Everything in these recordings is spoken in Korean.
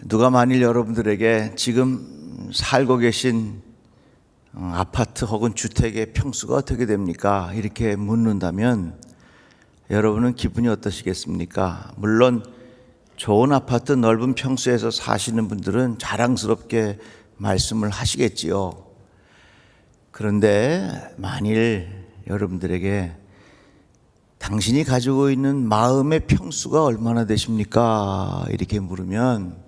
누가 만일 여러분들에게 지금 살고 계신 아파트 혹은 주택의 평수가 어떻게 됩니까? 이렇게 묻는다면 여러분은 기분이 어떠시겠습니까? 물론 좋은 아파트 넓은 평수에서 사시는 분들은 자랑스럽게 말씀을 하시겠지요. 그런데 만일 여러분들에게 당신이 가지고 있는 마음의 평수가 얼마나 되십니까? 이렇게 물으면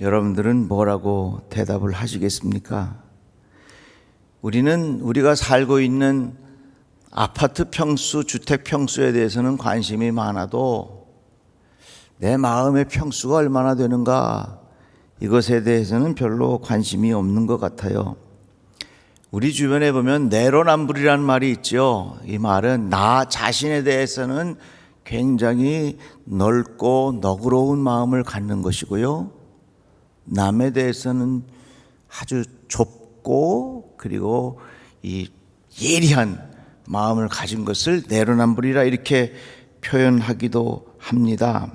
여러분들은 뭐라고 대답을 하시겠습니까? 우리가 살고 있는 아파트 평수, 주택 평수에 대해서는 관심이 많아도 내 마음의 평수가 얼마나 되는가, 이것에 대해서는 별로 관심이 없는 것 같아요. 우리 주변에 보면 내로남불이라는 말이 있죠. 이 말은 나 자신에 대해서는 굉장히 넓고 너그러운 마음을 갖는 것이고요, 남에 대해서는 아주 좁고 그리고 이 예리한 마음을 가진 것을 내로남불이라 이렇게 표현하기도 합니다.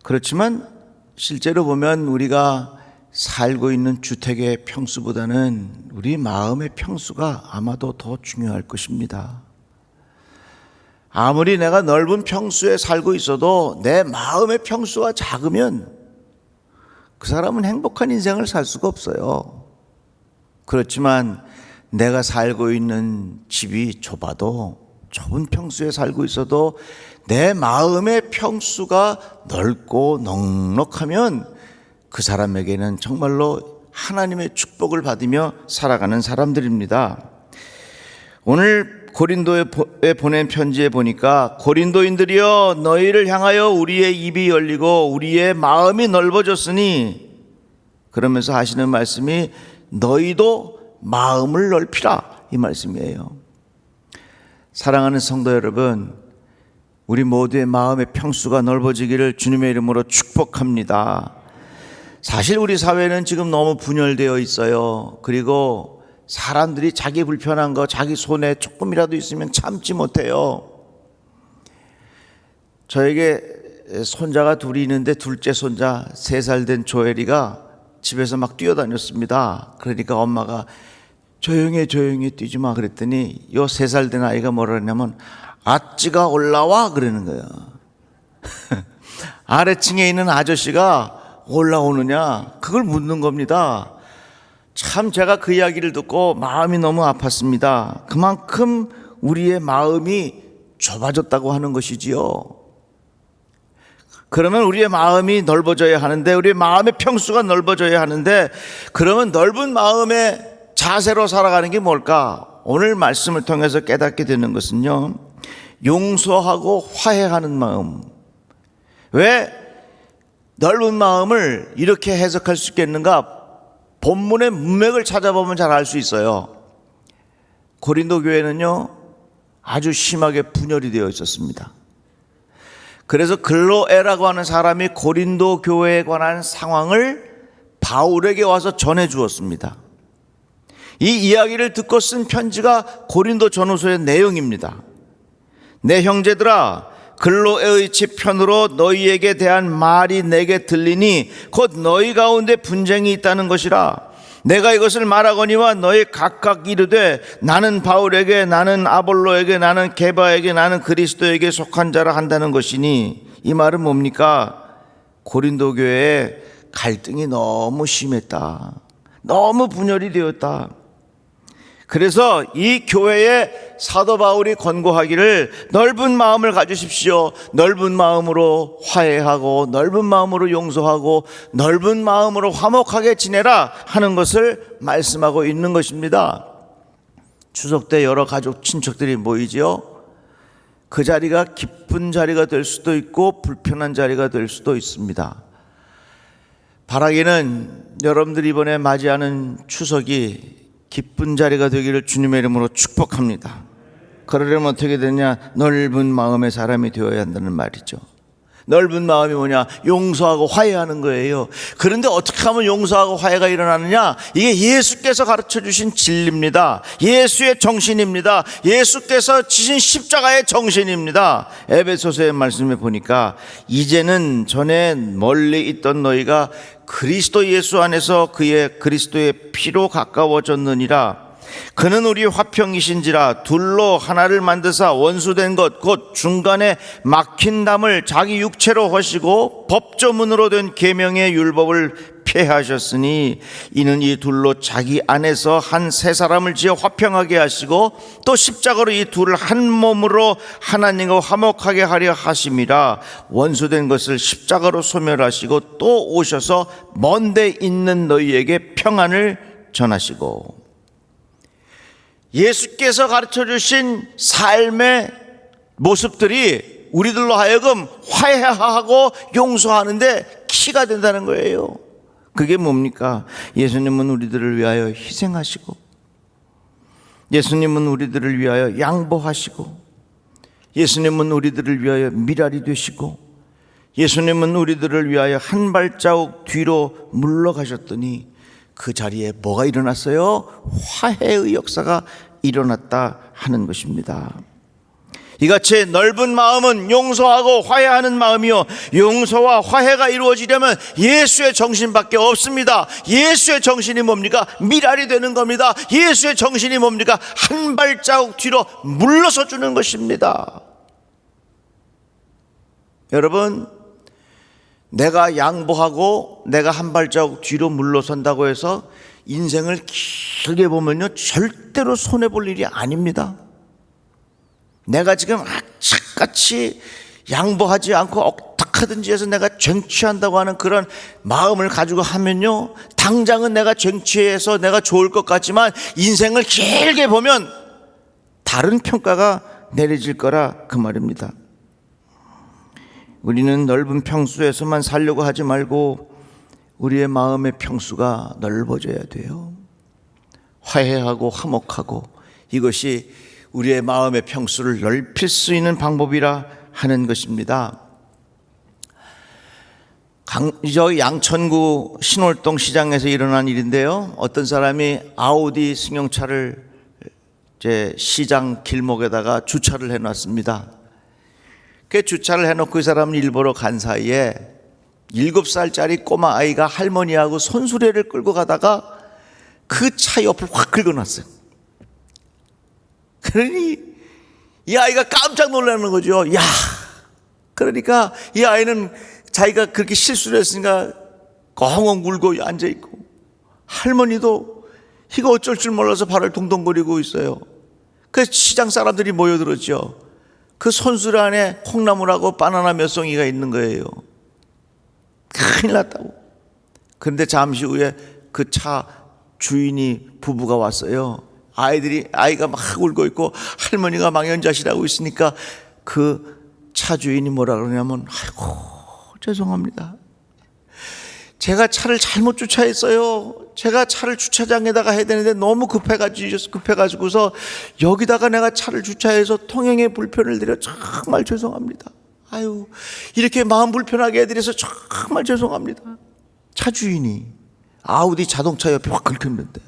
그렇지만 실제로 보면 우리가 살고 있는 주택의 평수보다는 우리 마음의 평수가 아마도 더 중요할 것입니다. 아무리 내가 넓은 평수에 살고 있어도 내 마음의 평수가 작으면 그 사람은 행복한 인생을 살 수가 없어요. 그렇지만 내가 살고 있는 집이 좁아도, 좁은 평수에 살고 있어도 내 마음의 평수가 넓고 넉넉하면 그 사람에게는 정말로 하나님의 축복을 받으며 살아가는 사람들입니다. 오늘 고린도에 보낸 편지에 보니까 고린도인들이여 너희를 향하여 우리의 입이 열리고 우리의 마음이 넓어졌으니, 그러면서 하시는 말씀이 너희도 마음을 넓히라, 이 말씀이에요. 사랑하는 성도 여러분, 우리 모두의 마음의 평수가 넓어지기를 주님의 이름으로 축복합니다. 사실 우리 사회는 지금 너무 분열되어 있어요. 그리고 사람들이 자기 불편한 거, 자기 손에 조금이라도 있으면 참지 못해요. 저에게 손자가 둘이 있는데 둘째 손자 3살 된 조엘이가 집에서 막 뛰어다녔습니다. 그러니까 엄마가 조용히 뛰지 마 그랬더니 요 3살 된 아이가 뭐라 그러냐면 아찌가 올라와 그러는 거예요. 아래층에 있는 아저씨가 올라오느냐, 그걸 묻는 겁니다. 참 제가 그 이야기를 듣고 마음이 너무 아팠습니다. 그만큼 우리의 마음이 좁아졌다고 하는 것이지요. 그러면 우리의 마음이 넓어져야 하는데, 우리의 마음의 평수가 넓어져야 하는데, 그러면 넓은 마음의 자세로 살아가는 게 뭘까? 오늘 말씀을 통해서 깨닫게 되는 것은요, 용서하고 화해하는 마음. 왜 넓은 마음을 이렇게 해석할 수 있겠는가? 본문의 문맥을 찾아보면 잘 알 수 있어요. 고린도 교회는요 아주 심하게 분열이 되어 있었습니다. 그래서 글로에라고 하는 사람이 고린도 교회에 관한 상황을 바울에게 와서 전해 주었습니다. 이 이야기를 듣고 쓴 편지가 고린도 전후서의 내용입니다. 내 형제들아, 글로에의 집 편으로 너희에게 대한 말이 내게 들리니 곧 너희 가운데 분쟁이 있다는 것이라. 내가 이것을 말하거니와 너희 각각 이르되 나는 바울에게, 나는 아볼로에게, 나는 게바에게, 나는 그리스도에게 속한 자라 한다는 것이니, 이 말은 뭡니까? 고린도 교회에 갈등이 너무 심했다, 너무 분열이 되었다. 그래서 이 교회에 사도 바울이 권고하기를 넓은 마음을 가지십시오. 넓은 마음으로 화해하고 넓은 마음으로 용서하고 넓은 마음으로 화목하게 지내라 하는 것을 말씀하고 있는 것입니다. 추석 때 여러 가족 친척들이 모이지요. 그 자리가 기쁜 자리가 될 수도 있고 불편한 자리가 될 수도 있습니다. 바라기는 여러분들이 이번에 맞이하는 추석이 기쁜 자리가 되기를 주님의 이름으로 축복합니다. 그러려면 어떻게 되냐? 넓은 마음의 사람이 되어야 한다는 말이죠. 넓은 마음이 뭐냐? 용서하고 화해하는 거예요. 그런데 어떻게 하면 용서하고 화해가 일어나느냐? 이게 예수께서 가르쳐 주신 진리입니다. 예수의 정신입니다. 예수께서 지신 십자가의 정신입니다. 에베소서의 말씀에 보니까 이제는 전에 멀리 있던 너희가 그리스도 예수 안에서 그의 그리스도의 피로 가까워졌느니라. 그는 우리 화평이신지라 둘로 하나를 만드사 원수된 것 곧 중간에 막힌 담을 자기 육체로 하시고 법조문으로 된 계명의 율법을 폐하셨으니 이는 이 둘로 자기 안에서 한 세 사람을 지어 화평하게 하시고 또 십자가로 이 둘을 한 몸으로 하나님과 화목하게 하려 하심이라. 원수된 것을 십자가로 소멸하시고 또 오셔서 먼데 있는 너희에게 평안을 전하시고. 예수께서 가르쳐 주신 삶의 모습들이 우리들로 하여금 화해하고 용서하는데 키가 된다는 거예요. 그게 뭡니까? 예수님은 우리들을 위하여 희생하시고, 예수님은 우리들을 위하여 양보하시고, 예수님은 우리들을 위하여 미랄이 되시고, 예수님은 우리들을 위하여 한 발자국 뒤로 물러가셨더니 그 자리에 뭐가 일어났어요? 화해의 역사가 일어났다 하는 것입니다. 이같이 넓은 마음은 용서하고 화해하는 마음이요, 용서와 화해가 이루어지려면 예수의 정신밖에 없습니다. 예수의 정신이 뭡니까? 미랄이 되는 겁니다. 예수의 정신이 뭡니까? 한 발자국 뒤로 물러서 주는 것입니다. 여러분, 내가 양보하고 내가 한 발자국 뒤로 물러선다고 해서 인생을 길게 보면요, 절대로 손해볼 일이 아닙니다. 내가 지금 악착같이 양보하지 않고 어떡하든지 해서 내가 쟁취한다고 하는 그런 마음을 가지고 하면요, 당장은 내가 쟁취해서 내가 좋을 것 같지만 인생을 길게 보면 다른 평가가 내려질 거라 그 말입니다. 우리는 넓은 평수에서만 살려고 하지 말고 우리의 마음의 평수가 넓어져야 돼요. 화해하고 화목하고, 이것이 우리의 마음의 평수를 넓힐 수 있는 방법이라 하는 것입니다. 저 양천구 신월동 시장에서 일어난 일인데요, 어떤 사람이 아우디 승용차를 이제 시장 길목에다가 주차를 해놨습니다. 그 주차를 해놓고 이 사람은 일보러 간 사이에 7살짜리 꼬마 아이가 할머니하고 손수레를 끌고 가다가 그 차 옆을 확 긁어놨어요. 그러니 이 아이가 깜짝 놀라는 거죠. 야, 그러니까 이 아이는 자기가 그렇게 실수를 했으니까 엉엉 울고 앉아있고, 할머니도 이거 어쩔 줄 몰라서 발을 동동거리고 있어요. 그 시장 사람들이 모여들었죠. 그 손수레 안에 콩나물하고 바나나 몇 송이가 있는 거예요. 큰일 났다고. 그런데 잠시 후에 그 차 주인이 부부가 왔어요. 아이가 막 울고 있고 할머니가 망연자실하고 있으니까 그 차 주인이 뭐라 그러냐면, 아이고 죄송합니다, 제가 차를 잘못 주차했어요. 제가 차를 주차장에다가 해야 되는데 너무 급해가지고서 여기다가 내가 차를 주차해서 통행에 불편을 드려 정말 죄송합니다. 아유, 이렇게 마음 불편하게 해드려서 정말 죄송합니다. 차 주인이 아우디 자동차 옆에 확 긁혔는데,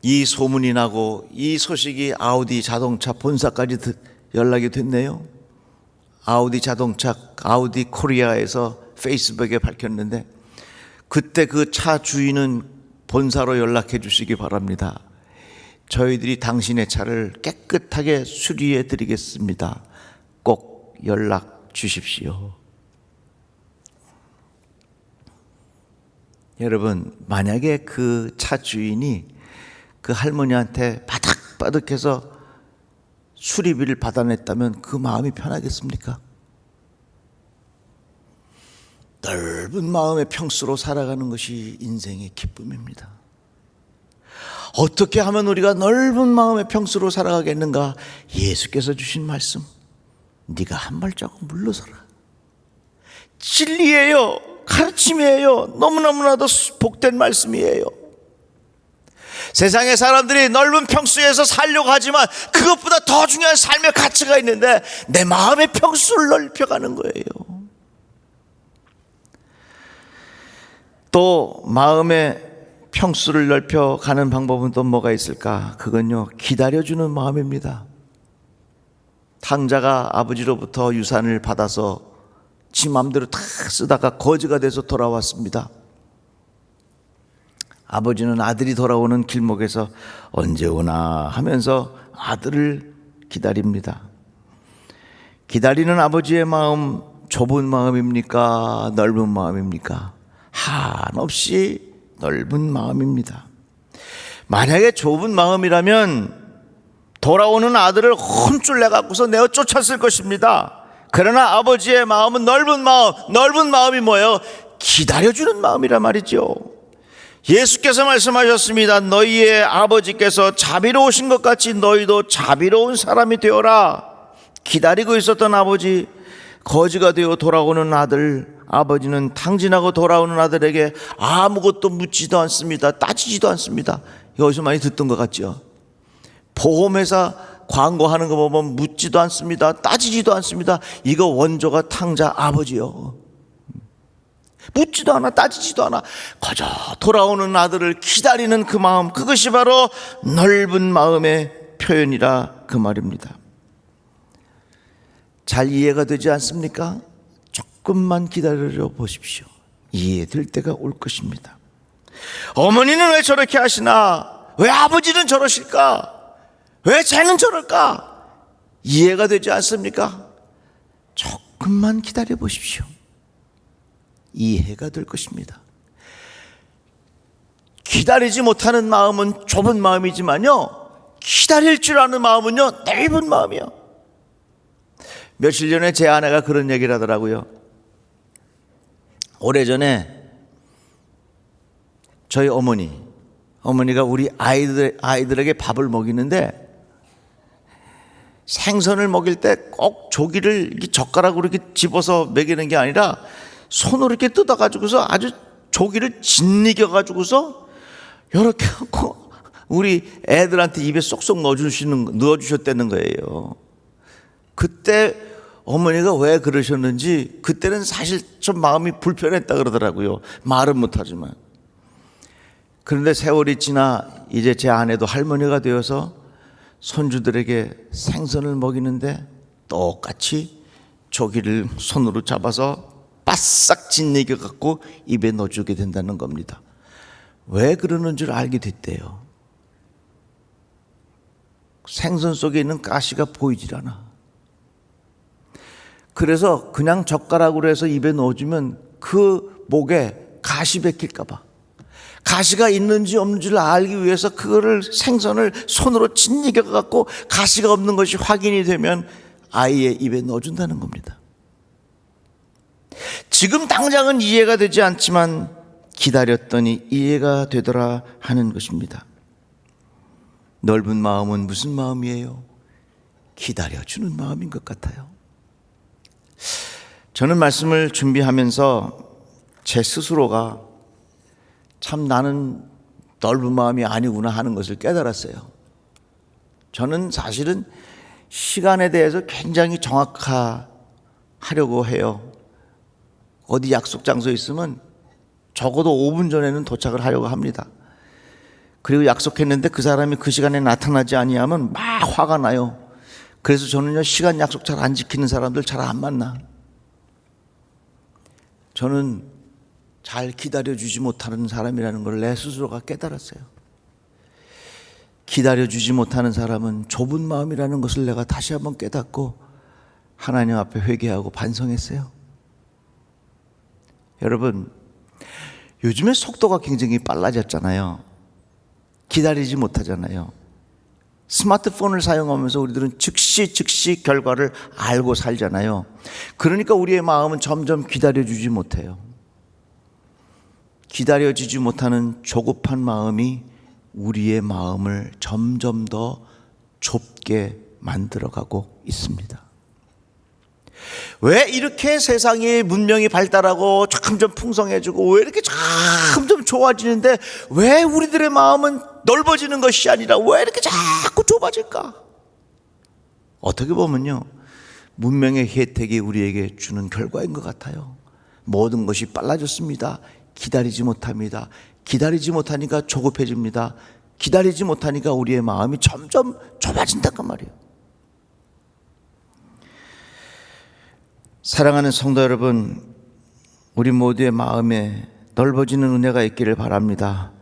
이 소문이 나고 이 소식이 아우디 자동차 본사까지 연락이 됐네요. 아우디 자동차, 아우디 코리아에서 페이스북에 밝혔는데, 그때 그 차 주인은 본사로 연락해 주시기 바랍니다. 저희들이 당신의 차를 깨끗하게 수리해 드리겠습니다. 꼭 연락 주십시오. 여러분, 만약에 그 차 주인이 그 할머니한테 바닥바닥해서 수리비를 받아냈다면 그 마음이 편하겠습니까? 넓은 마음의 평수로 살아가는 것이 인생의 기쁨입니다. 어떻게 하면 우리가 넓은 마음의 평수로 살아가겠는가? 예수께서 주신 말씀, 네가 한 발자국 물러서라. 진리예요. 가르침이에요. 너무너무나도 복된 말씀이에요. 세상의 사람들이 넓은 평수에서 살려고 하지만 그것보다 더 중요한 삶의 가치가 있는데 내 마음의 평수를 넓혀가는 거예요. 또 마음의 평수를 넓혀가는 방법은 또 뭐가 있을까? 그건요, 기다려주는 마음입니다. 탕자가 아버지로부터 유산을 받아서 지 마음대로 다 쓰다가 거지가 돼서 돌아왔습니다. 아버지는 아들이 돌아오는 길목에서 언제 오나 하면서 아들을 기다립니다. 기다리는 아버지의 마음, 좁은 마음입니까? 넓은 마음입니까? 한없이 넓은 마음입니다. 만약에 좁은 마음이라면 돌아오는 아들을 혼쭐 내갖고서 내어 쫓았을 것입니다. 그러나 아버지의 마음은 넓은 마음, 넓은 마음이 뭐예요? 기다려주는 마음이란 말이죠. 예수께서 말씀하셨습니다. 너희의 아버지께서 자비로우신 것 같이 너희도 자비로운 사람이 되어라. 기다리고 있었던 아버지, 거지가 되어 돌아오는 아들, 아버지는 탕진하고 돌아오는 아들에게 아무것도 묻지도 않습니다. 따지지도 않습니다. 여기서 많이 듣던 것 같죠? 보험회사 광고하는 거 보면 묻지도 않습니다. 따지지도 않습니다. 이거 원조가 탕자 아버지요. 묻지도 않아, 따지지도 않아. 거저 돌아오는 아들을 기다리는 그 마음, 그것이 바로 넓은 마음의 표현이라 그 말입니다. 잘 이해가 되지 않습니까? 조금만 기다려 보십시오. 이해될 때가 올 것입니다. 어머니는 왜 저렇게 하시나? 왜 아버지는 저러실까? 왜 쟤는 저럴까? 이해가 되지 않습니까? 조금만 기다려 보십시오. 이해가 될 것입니다. 기다리지 못하는 마음은 좁은 마음이지만요, 기다릴 줄 아는 마음은요, 넓은 마음이요. 며칠 전에 제 아내가 그런 얘기를 하더라고요. 오래전에 저희 어머니가 우리 아이들에게 밥을 먹이는데 생선을 먹일 때 꼭 조기를 이렇게 젓가락으로 이렇게 집어서 먹이는 게 아니라 손으로 이렇게 뜯어가지고서 아주 조기를 짓이겨가지고서 이렇게 하고 우리 애들한테 입에 쏙쏙 넣어주셨다는 거예요. 그때 어머니가 왜 그러셨는지 그때는 사실 좀 마음이 불편했다 그러더라고요. 말은 못하지만. 그런데 세월이 지나 이제 제 아내도 할머니가 되어서 손주들에게 생선을 먹이는데 똑같이 조기를 손으로 잡아서 바싹 짓이겨 갖고 입에 넣어주게 된다는 겁니다. 왜 그러는 줄 알게 됐대요. 생선 속에 있는 가시가 보이질 않아. 그래서 그냥 젓가락으로 해서 입에 넣어주면 그 목에 가시 박힐까 봐, 가시가 있는지 없는지를 알기 위해서 그거를 생선을 손으로 짓이겨 갖고 가시가 없는 것이 확인이 되면 아이의 입에 넣어준다는 겁니다. 지금 당장은 이해가 되지 않지만 기다렸더니 이해가 되더라 하는 것입니다. 넓은 마음은 무슨 마음이에요? 기다려주는 마음인 것 같아요. 저는 말씀을 준비하면서 제 스스로가 참 나는 넓은 마음이 아니구나 하는 것을 깨달았어요. 저는 사실은 시간에 대해서 굉장히 정확하려고 해요. 어디 약속 장소에 있으면 적어도 5분 전에는 도착을 하려고 합니다. 그리고 약속했는데 그 사람이 그 시간에 나타나지 아니하면 막 화가 나요. 그래서 저는요, 시간 약속 잘 안 지키는 사람들 잘 안 만나. 저는 잘 기다려주지 못하는 사람이라는 걸 내 스스로가 깨달았어요. 기다려주지 못하는 사람은 좁은 마음이라는 것을 내가 다시 한번 깨닫고 하나님 앞에 회개하고 반성했어요. 여러분, 요즘에 속도가 굉장히 빨라졌잖아요. 기다리지 못하잖아요. 스마트폰을 사용하면서 우리들은 즉시 결과를 알고 살잖아요. 그러니까 우리의 마음은 점점 기다려주지 못해요. 기다려지지 못하는 조급한 마음이 우리의 마음을 점점 더 좁게 만들어가고 있습니다. 왜 이렇게 세상이 문명이 발달하고 점점 풍성해지고 왜 이렇게 점점 좋아지는데 왜 우리들의 마음은 넓어지는 것이 아니라 왜 이렇게 자꾸 좁아질까? 어떻게 보면요, 문명의 혜택이 우리에게 주는 결과인 것 같아요. 모든 것이 빨라졌습니다. 기다리지 못합니다. 기다리지 못하니까 조급해집니다. 기다리지 못하니까 우리의 마음이 점점 좁아진단 말이에요. 사랑하는 성도 여러분, 우리 모두의 마음에 넓어지는 은혜가 있기를 바랍니다.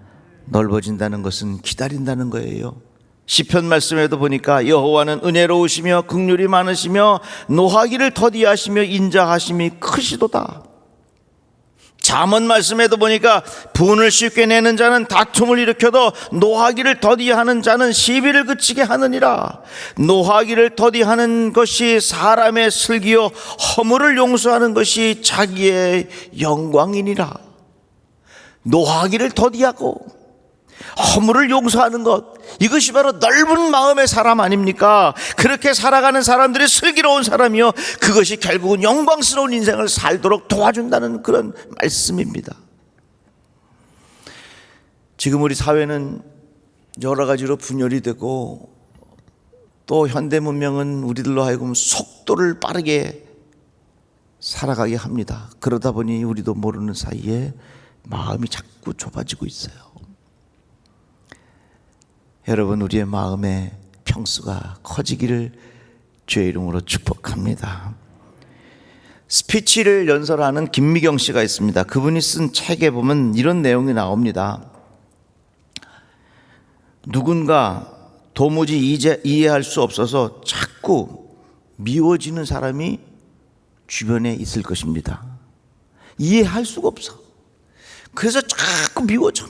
넓어진다는 것은 기다린다는 거예요. 시편 말씀에도 보니까 여호와는 은혜로우시며 긍휼이 많으시며 노하기를 더디하시며 인자하심이 크시도다. 잠언 말씀에도 보니까 분을 쉽게 내는 자는 다툼을 일으켜도 노하기를 더디하는 자는 시비를 그치게 하느니라. 노하기를 더디하는 것이 사람의 슬기요 허물을 용서하는 것이 자기의 영광이니라. 노하기를 더디하고 허물을 용서하는 것, 이것이 바로 넓은 마음의 사람 아닙니까? 그렇게 살아가는 사람들이 슬기로운 사람이요, 그것이 결국은 영광스러운 인생을 살도록 도와준다는 그런 말씀입니다. 지금 우리 사회는 여러 가지로 분열이 되고, 또 현대 문명은 우리들로 하여금 속도를 빠르게 살아가게 합니다. 그러다 보니 우리도 모르는 사이에 마음이 자꾸 좁아지고 있어요. 여러분, 우리의 마음의 평수가 커지기를 주의 이름으로 축복합니다. 스피치를 연설하는 김미경 씨가 있습니다. 그분이 쓴 책에 보면 이런 내용이 나옵니다. 누군가 도무지 이해할 수 없어서 자꾸 미워지는 사람이 주변에 있을 것입니다. 이해할 수가 없어. 그래서 자꾸 미워져.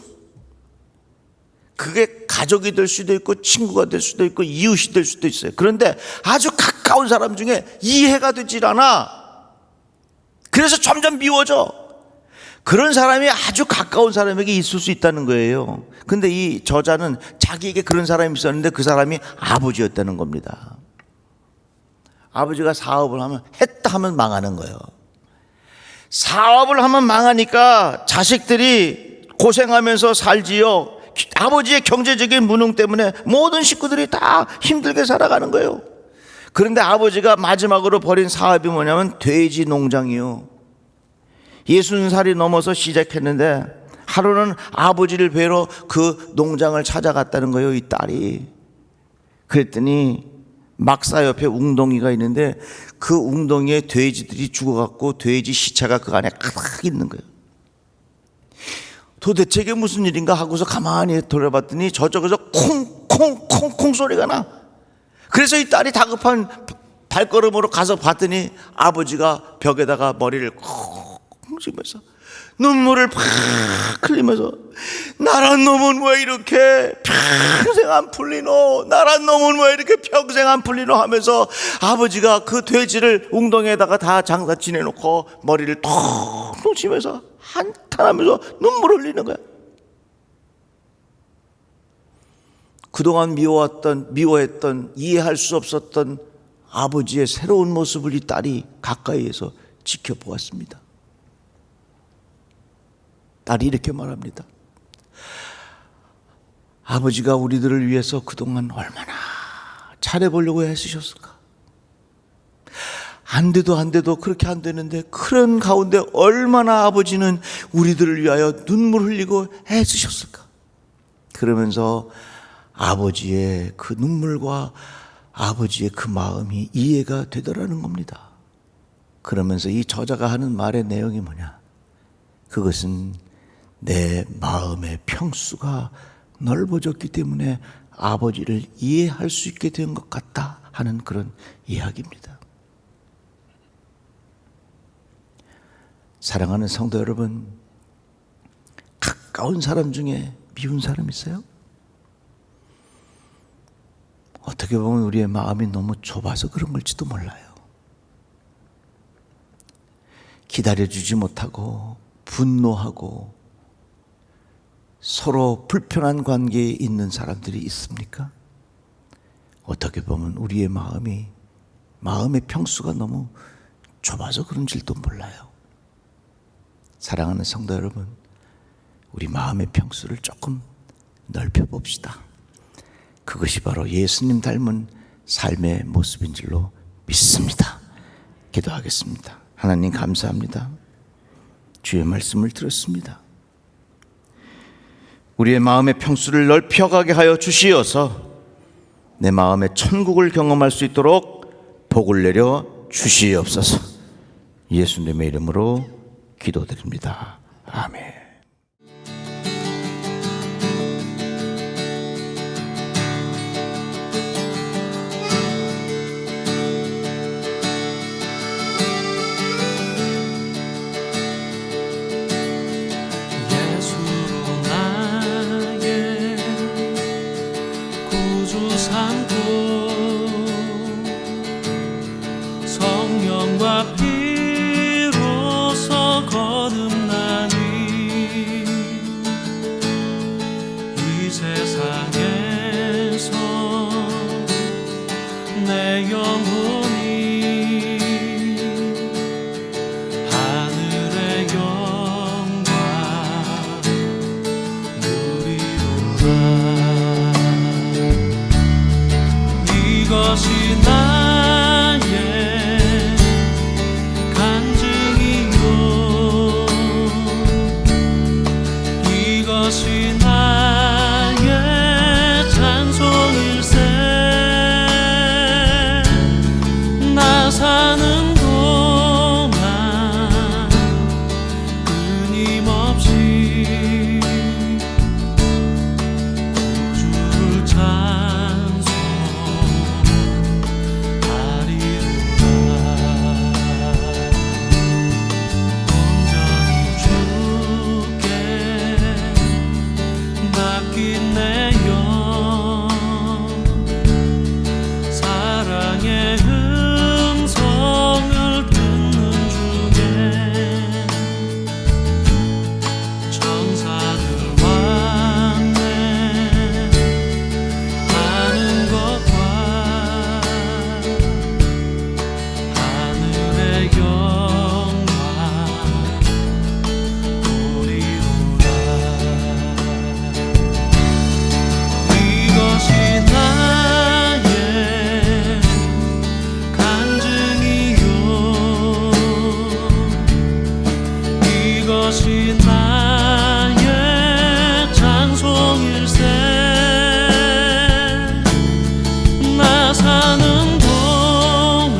그게 가족이 될 수도 있고 친구가 될 수도 있고 이웃이 될 수도 있어요. 그런데 아주 가까운 사람 중에 이해가 되질 않아. 그래서 점점 미워져. 그런 사람이 아주 가까운 사람에게 있을 수 있다는 거예요. 근데 이 저자는 자기에게 그런 사람이 있었는데 그 사람이 아버지였다는 겁니다. 아버지가 사업을 했다 하면 망하는 거예요. 사업을 하면 망하니까 자식들이 고생하면서 살지요. 아버지의 경제적인 무능 때문에 모든 식구들이 다 힘들게 살아가는 거예요. 그런데 아버지가 마지막으로 벌인 사업이 뭐냐면 돼지 농장이요. 60살이 넘어서 시작했는데 하루는 아버지를 뵈러 그 농장을 찾아갔다는 거예요, 이 딸이. 그랬더니 막사 옆에 웅덩이가 있는데 그 웅덩이에 돼지들이 죽어갖고 돼지 시체가 그 안에 가득 있는 거예요. 도대체 이게 무슨 일인가 하고서 가만히 돌아봤더니 저쪽에서 콩콩콩콩 소리가 나. 그래서 이 딸이 다급한 발걸음으로 가서 봤더니 아버지가 벽에다가 머리를 콩 찍으면서 눈물을 팍 흘리면서 나란 놈은 왜 이렇게 평생 안 풀리노, 나란 놈은 왜 이렇게 평생 안 풀리노 하면서 아버지가 그 돼지를 웅덩이에다가 다 장사 지내놓고 머리를 통통 치면서 한탄하면서 눈물 흘리는 거야. 그동안 미워했던 이해할 수 없었던 아버지의 새로운 모습을 이 딸이 가까이에서 지켜보았습니다. 딸이 이렇게 말합니다. 아버지가 우리들을 위해서 그동안 얼마나 잘해보려고 애쓰셨을까. 안 돼도 그렇게 안 되는데 그런 가운데 얼마나 아버지는 우리들을 위하여 눈물 흘리고 애쓰셨을까. 그러면서 아버지의 그 눈물과 아버지의 그 마음이 이해가 되더라는 겁니다. 그러면서 이 저자가 하는 말의 내용이 뭐냐, 그것은 내 마음의 평수가 넓어졌기 때문에 아버지를 이해할 수 있게 된 것 같다 하는 그런 이야기입니다. 사랑하는 성도 여러분, 가까운 사람 중에 미운 사람 있어요? 어떻게 보면 우리의 마음이 너무 좁아서 그런 걸지도 몰라요. 기다려주지 못하고 분노하고 서로 불편한 관계에 있는 사람들이 있습니까? 어떻게 보면 우리의 마음의 평수가 너무 좁아서 그런지도 몰라요. 사랑하는 성도 여러분, 우리 마음의 평수를 조금 넓혀봅시다. 그것이 바로 예수님 닮은 삶의 모습인 줄로 믿습니다. 기도하겠습니다. 하나님 감사합니다. 주의 말씀을 들었습니다. 우리의 마음의 평수를 넓혀가게 하여 주시어서 내 마음의 천국을 경험할 수 있도록 복을 내려 주시옵소서. 예수님의 이름으로 기도드립니다. 아멘. 성령과 피로서 거듭나니 이 세상에서 내 영혼이 하늘의 영광 누리로라. 이것이 나의 간증이요, 이것이 나의 찬송일세. 나 사는 동안 끊임없이 구주를 이것이 나의 찬송일세. 나 사는 동안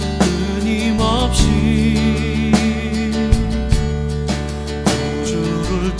끊임없이 구주를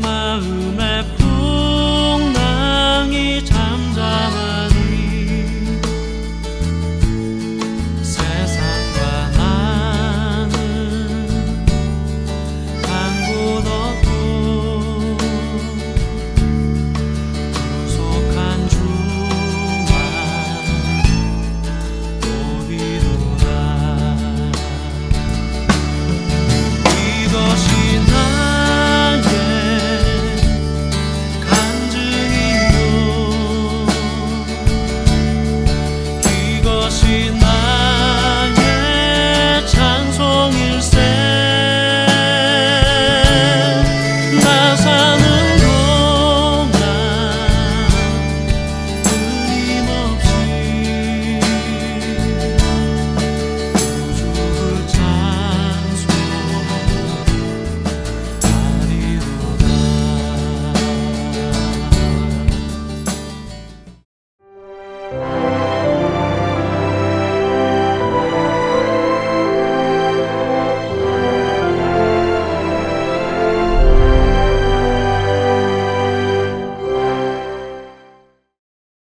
마음의 풍랑이 잠잠하니 세상과 나는 한 곳 없고 구속한 주만 보이노라. 이것이 나의 찬송일세. 나 사는 동안 끊임없이 구주를 찬송하리로다.